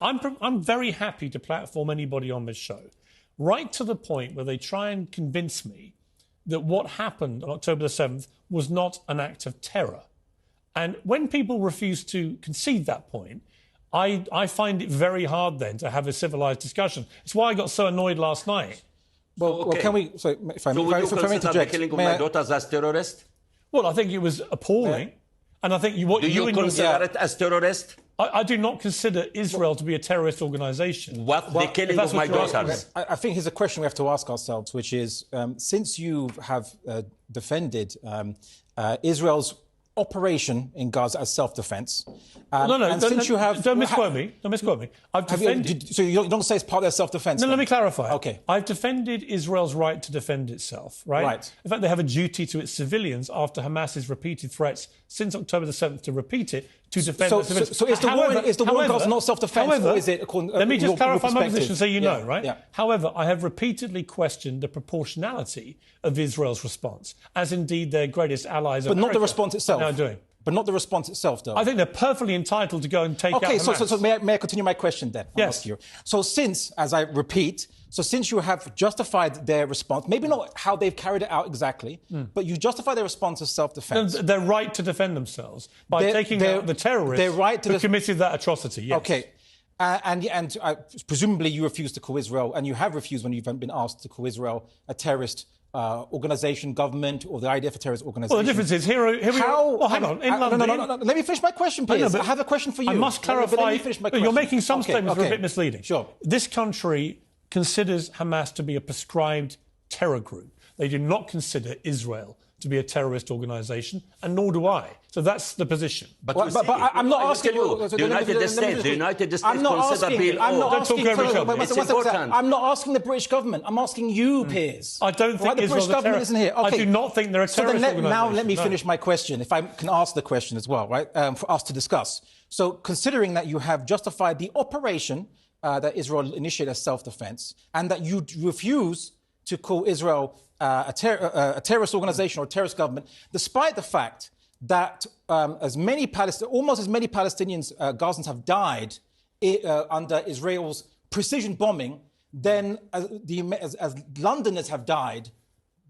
I'm very happy to platform anybody on this show, right to the point where they try and convince me that what happened on October the 7th was not an act of terror. And when people refuse to concede that point, I find it very hard then to have a civilised discussion. It's why I got so annoyed last night. Well, can we... So, if I would you consider the killing of my daughters as terrorist? Well, I think it was appalling. And I think do you consider it as terrorist? I do not consider Israel to be a terrorist organisation. The killing of my daughters? I think here's a question we have to ask ourselves, which is, since you have defended Israel's operation in Gaza as self-defence... don't misquote me. Don't misquote me. I've defended... So you don't say it's part of their self-defence? No, let me clarify. OK. I've defended Israel's right to defend itself, right? Right. In fact, they have a duty to its civilians after Hamas's repeated threats since October the 7th to repeat it, to defend the civilians. So is the war in Gaza not self-defence, or is it... Let me just clarify my position so you know, right? Yeah. However, I have repeatedly questioned the proportionality of Israel's response, as indeed their greatest allies... But not the response itself. ...are now doing. But not the response itself, though. I think they're perfectly entitled to go and take out Hamas. So may I continue my question then? Yes. I'll ask you. So since, as I repeat, since you have justified their response, maybe not how they've carried it out exactly, but you justify their response as self-defence. Their right to defend themselves by taking out the terrorists who committed that atrocity, yes. OK. And presumably you refuse to call Israel, and you have refused when you've been asked to call Israel a terrorist organisation, government, or the IDF a terrorist organisation. Well, the difference is here we are... Well, hang on. In London... No. Let me finish my question, please. I have a question for you. I must clarify... Let me finish my question. You're making some statements that are a bit misleading. Sure. This country considers Hamas to be a prescribed terror group. They do not consider Israel to be a terrorist organisation, and nor do I. So that's the position. But I'm not asking you. The United States consider PLO. I'm not asking the British government. I'm asking you, Piers. I don't think the British government isn't here. I do not think they're a terrorist organisation. Now let me finish my question, if I can ask the question as well, right, for us to discuss. So considering that you have justified the operation that Israel initiated as self-defence, and that you refuse to call Israel a terrorist organisation or a terrorist government, despite the fact that almost as many Palestinians, Gazans, have died under Israel's precision bombing than as Londoners have died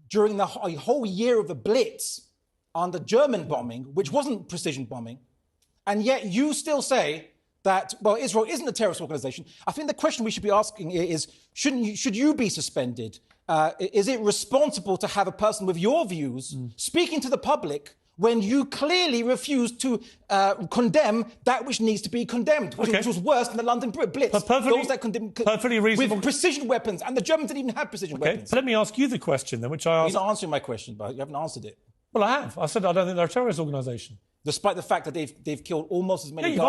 during the whole year of the Blitz under German bombing, which wasn't precision bombing, and yet you still say that, well, Israel isn't a terrorist organisation. I think the question we should be asking is, should you be suspended? Is it responsible to have a person with your views speaking to the public when you clearly refuse to condemn that which needs to be condemned, which was worse than the London Blitz? Those that condemn with precision weapons, and the Germans didn't even have precision weapons. So let me ask you the question then, which I asked... You're not answering my question, but you haven't answered it. Well, I have. I said I don't think they're a terrorist organisation. Despite the fact that they've killed almost as many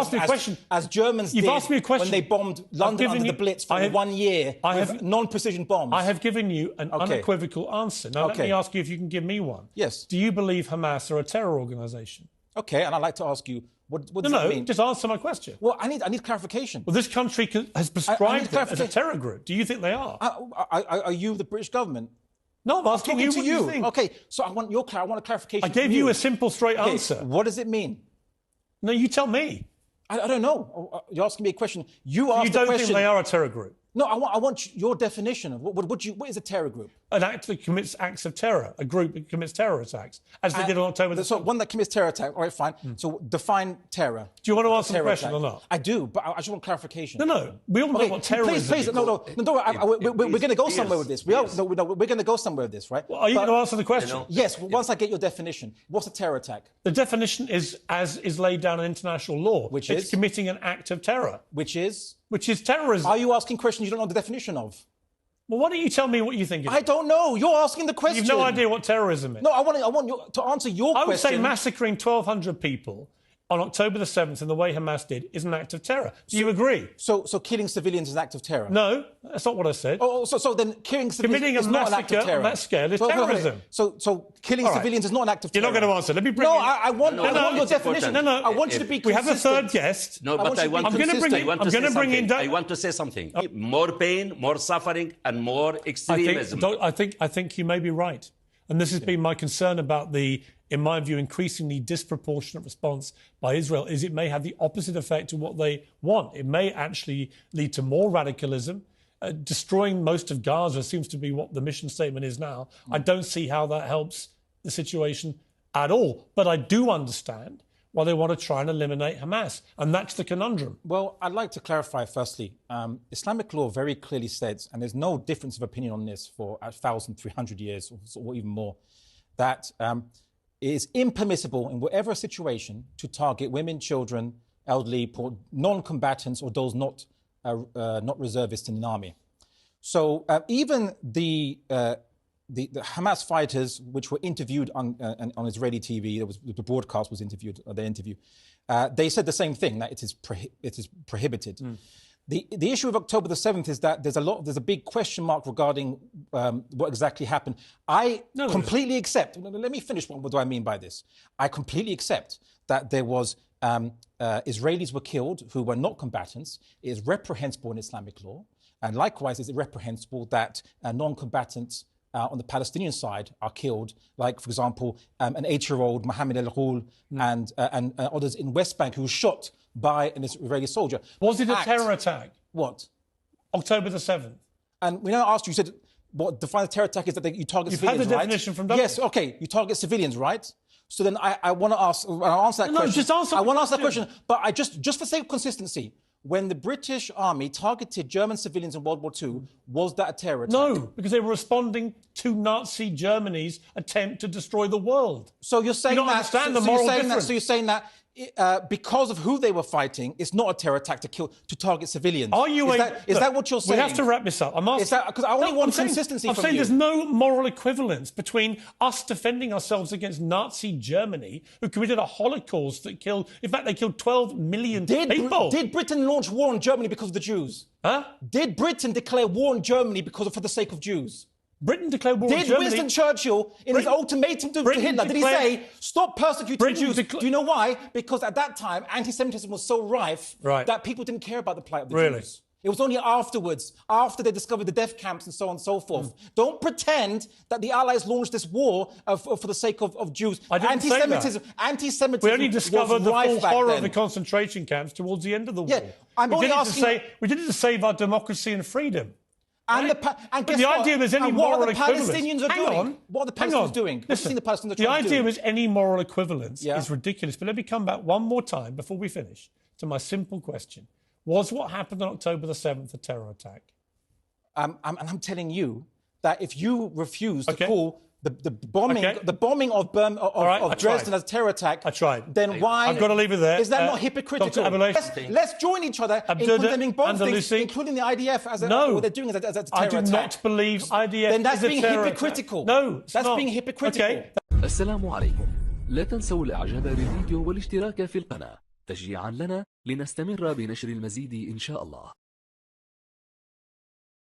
as Germans did when they bombed London under the Blitz for 1 year with non-precision bombs. I have given you an unequivocal answer. Now, let me ask you if you can give me one. Yes. Do you believe Hamas are a terror organisation? OK, and I'd like to ask you, what does that mean? Just answer my question. Well, I need clarification. Well, this country has prescribed them as a terror group. Do you think they are? Are you the British government? No, I'm asking you what you think. OK, so I want a clarification. I gave you a simple, straight answer. What does it mean? No, you tell me. I don't know. You're asking me a question. You asked the question. You don't think they are a terror group? No, I want your definition of what is a terror group? An act that commits acts of terror, a group that commits terror attacks, as they did on October the 7th. So one that commits terror attack, all right, fine. So define terror. Do you want to answer the question or not? I do, but I just want clarification. No, we all know what terrorism is. Please, no, don't worry. We're going to go somewhere with this. We're going to go somewhere with this, right? Well, are you going to answer the question? Yes, once I get your definition. What's a terror attack? The definition is as is laid down in international law. Which is? It's committing an act of terror. Which is? Which is terrorism. Are you asking questions you don't know the definition of? Well, why don't you tell me what you think it is? I don't know. You're asking the question. You've no idea what terrorism is. No, I want you to answer your question. I would say massacring 1,200 people on October the 7th in the way Hamas did is an act of terror. Do you agree? So killing civilians is an act of terror? No, that's not what I said. So then killing civilians is not an act of terror? On that scale is terrorism. So killing civilians is not an act of terror? You're not going to answer. Let me bring I want your definition. No. I want you to be consistent. We have a third guest. No, but I want to say something. More pain, more suffering, and more extremism. I think you may be right. And this has been my concern about the, in my view, increasingly disproportionate response by Israel, is it may have the opposite effect of what they want. It may actually lead to more radicalism. Destroying most of Gaza seems to be what the mission statement is now. I don't see how that helps the situation at all. But I do understand why they want to try and eliminate Hamas. And that's the conundrum. Well, I'd like to clarify firstly. Islamic law very clearly states, and there's no difference of opinion on this for 1,300 years or even more, that it is impermissible in whatever situation to target women, children, elderly, non-combatants or those not reservists in an army. So even the Hamas fighters, which were interviewed on Israeli TV, the broadcast was interviewed, their interview, they said the same thing, that it is prohibited. The issue of October the 7th is that there's a big question mark regarding what exactly happened. I completely accept. Let me finish. What do I mean by this? I completely accept that there was Israelis were killed who were not combatants. It is reprehensible in Islamic law, and likewise, it's reprehensible that non-combatants on the Palestinian side are killed, like, for example, an 8-year-old Mohammed al-Ghul and others in West Bank who were shot by an Israeli soldier. Was it a terror attack? What? October the 7th. And when I asked you, you said, what define a terror attack is that you target civilians, right? You've had the definition from Dublin. Yes, OK, you target civilians, right? So then I want to ask, I'll answer that question. No, just answer. I want to answer that question, but I just for sake of consistency, when the British Army targeted German civilians in World War II, was that a terror attack? No, because they were responding to Nazi Germany's attempt to destroy the world. So you're saying you don't understand the moral difference. So you're saying that because of who they were fighting, it's not a terror attack to target civilians. Are you? Is that what you're saying? We have to wrap this up. I'm asking. Because I only want consistency from you. I'm saying there's no moral equivalence between us defending ourselves against Nazi Germany, who committed a Holocaust that killed. In fact, they killed 12 million people. Did Britain launch war on Germany because of the Jews? Huh? Did Britain declare war on Germany for the sake of Jews? Britain declared war on Germany. Did Winston Churchill, in his ultimatum to Hitler, did he say, stop persecuting Jews? Do you know why? Because at that time, anti-Semitism was so rife that people didn't care about the plight of the Jews. It was only afterwards, after they discovered the death camps and so on and so forth. Don't pretend that the Allies launched this war for the sake of Jews. I didn't say that. Anti-Semitism we only discovered the full horror then. of the concentration camps towards the end of the war. Yeah, we did it to save our democracy and freedom. And the idea there's any moral equivalence. What are the Palestinians doing? Listen, the idea there's any moral equivalence is ridiculous. But let me come back one more time before we finish to my simple question. Was what happened on October the 7th a terror attack? And I'm telling you that if you refuse to call the bombing of Dresden as a terror attack, then why? I've got to leave it there. Is that not hypocritical? Let's join each other in condemning both things, including the IDF as what they're doing as a terror attack. I do not believe IDF then that's is a being terror hypocritical. Attack. No, that's being hypocritical. Okay. السلام عليكم. لا تنسوا الإعجاب بالفيديو والاشتراك في القناة تشجيعا لنا لنستمر بنشر المزيد إن شاء الله.